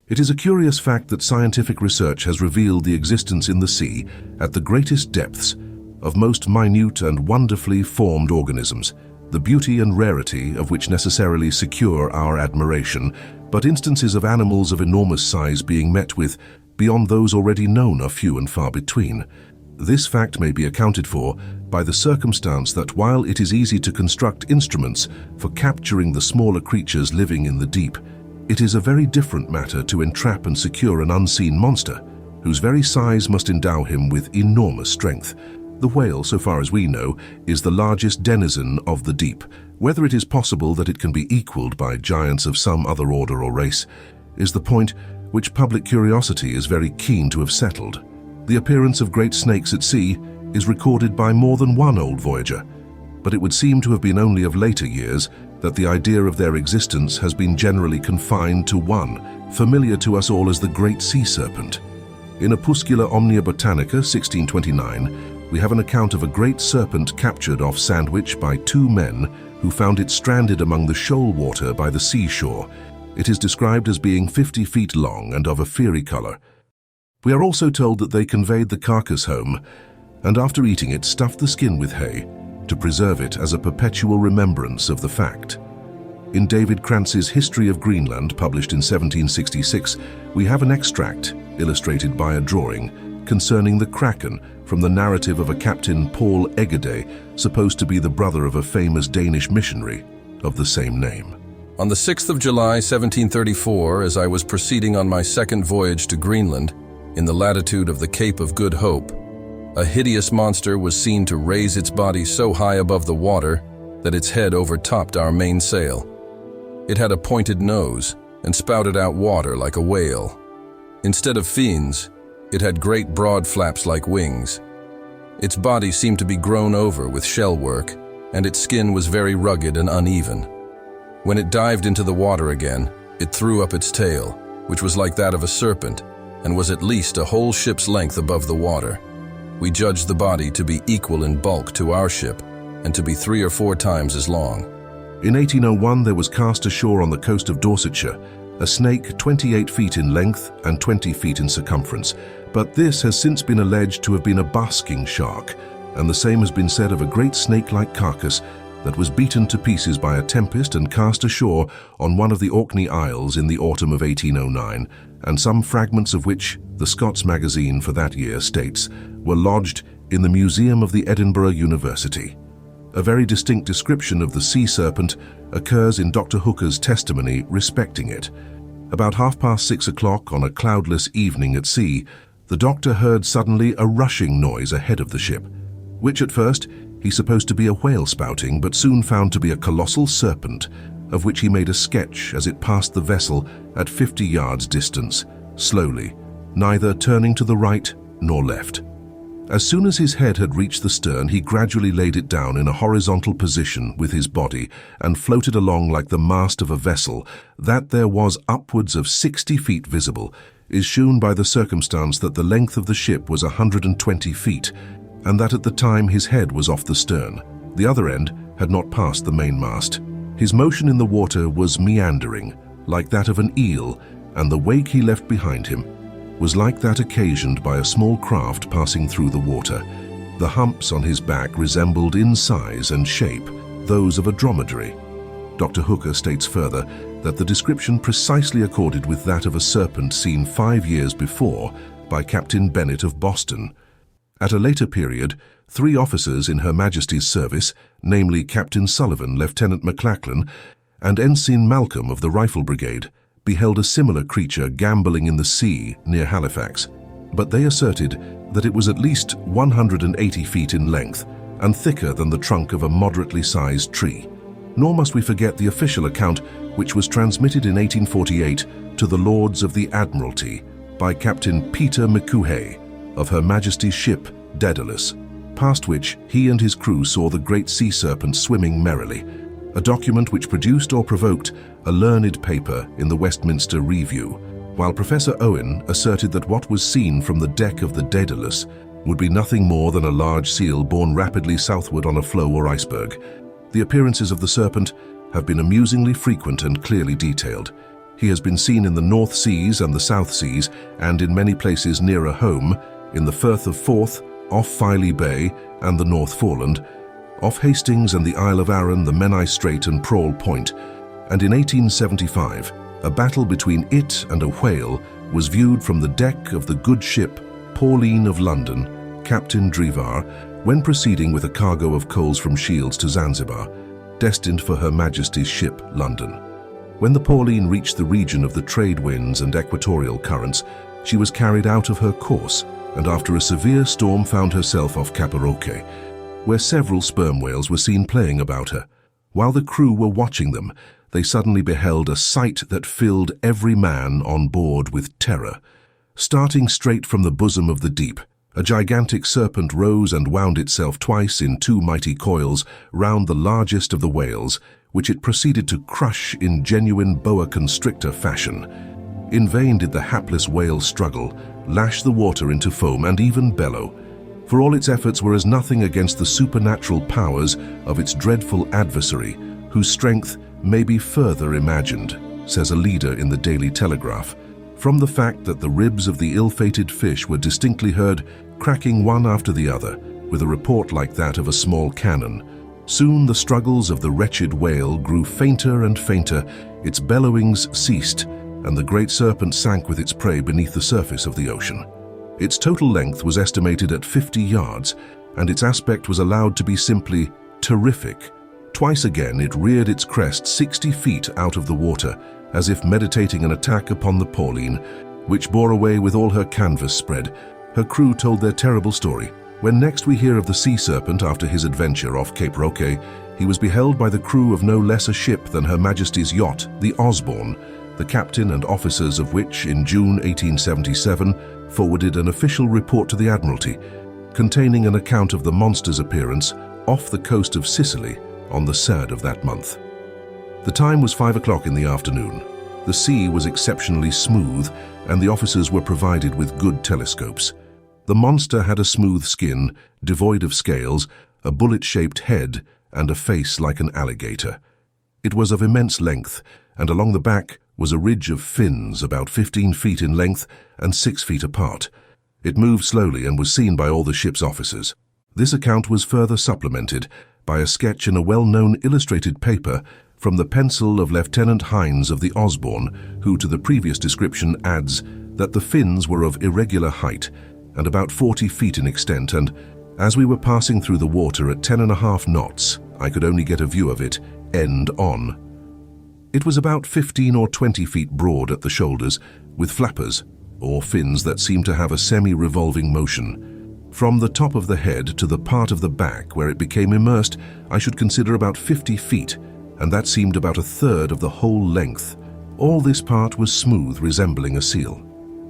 It is a curious fact that scientific research has revealed the existence in the sea, at the greatest depths, of most minute and wonderfully formed organisms, the beauty and rarity of which necessarily secure our admiration, but instances of animals of enormous size being met with beyond those already known are few and far between. This fact may be accounted for by the circumstance that while it is easy to construct instruments for capturing the smaller creatures living in the deep, it is a very different matter to entrap and secure an unseen monster, whose very size must endow him with enormous strength. The whale, so far as we know, is the largest denizen of the deep. Whether it is possible that it can be equaled by giants of some other order or race is the point which public curiosity is very keen to have settled. The appearance of great snakes at sea is recorded by more than one old voyager, but it would seem to have been only of later years that the idea of their existence has been generally confined to one, familiar to us all as the Great Sea Serpent. In Opuscula Omnia Botanica, 1629, we have an account of a great serpent captured off Sandwich by two men who found it stranded among the shoal water by the seashore. It is described as being 50 feet long and of a fiery color. We are also told that they conveyed the carcass home, and after eating it stuffed the skin with hay, to preserve it as a perpetual remembrance of the fact. In David Krantz's History of Greenland, published in 1766, we have an extract, illustrated by a drawing, concerning the kraken from the narrative of a Captain Paul Egede, supposed to be the brother of a famous Danish missionary of the same name. On the 6th of July, 1734, as I was proceeding on my second voyage to Greenland, in the latitude of the Cape of Good Hope, a hideous monster was seen to raise its body so high above the water that its head overtopped our mainsail. It had a pointed nose and spouted out water like a whale. Instead of fins, it had great broad flaps like wings. Its body seemed to be grown over with shell work, and its skin was very rugged and uneven. When it dived into the water again, it threw up its tail, which was like that of a serpent, and was at least a whole ship's length above the water. We judged the body to be equal in bulk to our ship, and to be 3 or 4 times as long. In 1801, there was cast ashore on the coast of Dorsetshire a snake 28 feet in length and 20 feet in circumference, but this has since been alleged to have been a basking shark, and the same has been said of a great snake-like carcass that was beaten to pieces by a tempest and cast ashore on one of the Orkney Isles in the autumn of 1809, and some fragments of which, the Scots Magazine for that year states, were lodged in the Museum of the Edinburgh University. A very distinct description of the sea serpent occurs in Dr. Hooker's testimony respecting it. About 6:30 o'clock on a cloudless evening at sea, the doctor heard suddenly a rushing noise ahead of the ship, which at first he supposed to be a whale spouting, but soon found to be a colossal serpent, of which he made a sketch as it passed the vessel at 50 yards distance, slowly, neither turning to the right nor left. As soon as his head had reached the stern, he gradually laid it down in a horizontal position with his body and floated along like the mast of a vessel. That there was upwards of 60 feet visible is shown by the circumstance that the length of the ship was 120 feet, and that at the time his head was off the stern. The other end had not passed the mainmast. His motion in the water was meandering, like that of an eel, and the wake he left behind him was like that occasioned by a small craft passing through the water. The humps on his back resembled in size and shape those of a dromedary. Dr. Hooker states further that the description precisely accorded with that of a serpent seen 5 years before by Captain Bennett of Boston. At a later period, 3 officers in Her Majesty's service, namely Captain Sullivan, Lieutenant McLachlan, and Ensign Malcolm of the Rifle Brigade, beheld a similar creature gambolling in the sea near Halifax, but they asserted that it was at least 180 feet in length and thicker than the trunk of a moderately sized tree. Nor must we forget the official account which was transmitted in 1848 to the Lords of the Admiralty by Captain Peter McCuhay of Her Majesty's ship Daedalus, past which he and his crew saw the great sea serpent swimming merrily, a document which produced or provoked a learned paper in the Westminster Review, while Professor Owen asserted that what was seen from the deck of the Daedalus would be nothing more than a large seal borne rapidly southward on a floe or iceberg. The appearances of the serpent have been amusingly frequent and clearly detailed. He has been seen in the North Seas and the South Seas, and in many places nearer home, in the Firth of Forth, off Filey Bay and the North Foreland, off Hastings and the Isle of Arran, the Menai Strait and Prawl Point, and in 1875, a battle between it and a whale was viewed from the deck of the good ship Pauline of London, Captain Drevar, when proceeding with a cargo of coals from Shields to Zanzibar, destined for Her Majesty's ship London. When the Pauline reached the region of the trade winds and equatorial currents, she was carried out of her course, and after a severe storm found herself off Cape, where several sperm whales were seen playing about her. While the crew were watching them, they suddenly beheld a sight that filled every man on board with terror. Starting straight from the bosom of the deep, a gigantic serpent rose and wound itself twice in two mighty coils round the largest of the whales, which it proceeded to crush in genuine boa constrictor fashion. In vain did the hapless whale struggle, lash the water into foam, and even bellow, for all its efforts were as nothing against the supernatural powers of its dreadful adversary, whose strength may be further imagined, says a leader in the Daily Telegraph, from the fact that the ribs of the ill-fated fish were distinctly heard cracking one after the other, with a report like that of a small cannon. Soon the struggles of the wretched whale grew fainter and fainter, its bellowings ceased, and the great serpent sank with its prey beneath the surface of the ocean. Its total length was estimated at 50 yards, and its aspect was allowed to be simply terrific. Twice again it reared its crest 60 feet out of the water, as if meditating an attack upon the Pauline, which bore away with all her canvas spread. Her crew told their terrible story. When next we hear of the Sea Serpent after his adventure off Cape Roque, he was beheld by the crew of no less a ship than Her Majesty's yacht, the Osborne, the captain and officers of which, in June 1877, forwarded an official report to the Admiralty, containing an account of the monster's appearance off the coast of Sicily on the 3rd of that month. The time was 5 o'clock in the afternoon. The sea was exceptionally smooth, and the officers were provided with good telescopes. The monster had a smooth skin, devoid of scales, a bullet-shaped head, and a face like an alligator. It was of immense length, and along the back was a ridge of fins about 15 feet in length and 6 feet apart. It moved slowly and was seen by all the ship's officers. This account was further supplemented by a sketch in a well-known illustrated paper from the pencil of Lieutenant Hines of the Osborne, who to the previous description adds that the fins were of irregular height and about 40 feet in extent, and as we were passing through the water at 10.5 knots, I could only get a view of it end on. It was about 15 or 20 feet broad at the shoulders, with flappers, or fins that seemed to have a semi-revolving motion. From the top of the head to the part of the back where it became immersed, I should consider about 50 feet, and that seemed about a third of the whole length. All this part was smooth, resembling a seal.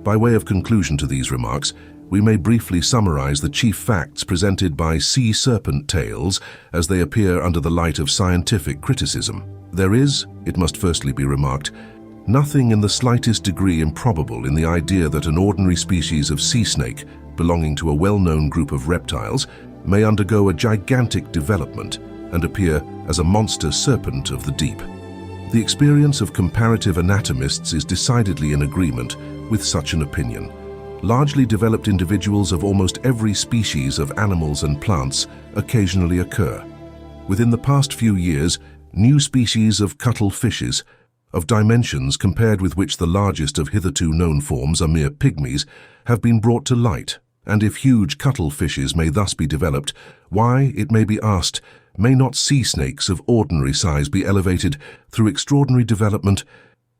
By way of conclusion to these remarks, we may briefly summarize the chief facts presented by Sea Serpent tales as they appear under the light of scientific criticism. There is, it must firstly be remarked, nothing in the slightest degree improbable in the idea that an ordinary species of sea snake, belonging to a well-known group of reptiles, may undergo a gigantic development and appear as a monster serpent of the deep. The experience of comparative anatomists is decidedly in agreement with such an opinion. Largely developed individuals of almost every species of animals and plants occasionally occur. Within the past few years, new species of cuttlefishes, of dimensions compared with which the largest of hitherto known forms are mere pygmies, have been brought to light, and if huge cuttlefishes may thus be developed, why, it may be asked, may not sea snakes of ordinary size be elevated through extraordinary development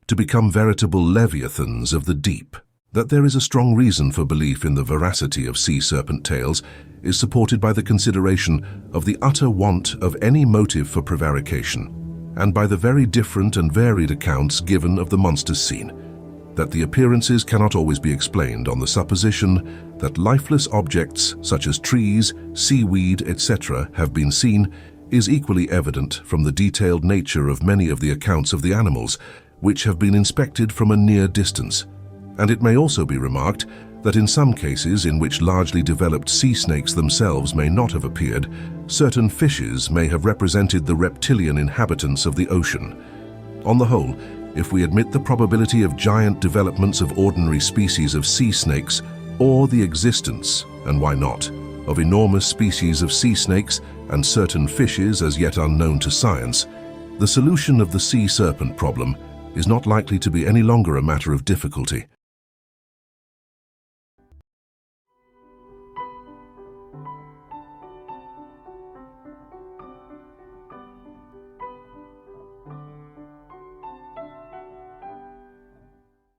to become veritable leviathans of the deep? That there is a strong reason for belief in the veracity of sea serpent tales is supported by the consideration of the utter want of any motive for prevarication, and by the very different and varied accounts given of the monsters seen. That the appearances cannot always be explained on the supposition that lifeless objects such as trees, seaweed, etc. have been seen is equally evident from the detailed nature of many of the accounts of the animals, which have been inspected from a near distance. And it may also be remarked that in some cases in which largely developed sea snakes themselves may not have appeared, certain fishes may have represented the reptilian inhabitants of the ocean. On the whole, if we admit the probability of giant developments of ordinary species of sea snakes, or the existence, and why not, of enormous species of sea snakes and certain fishes as yet unknown to science, the solution of the sea serpent problem is not likely to be any longer a matter of difficulty.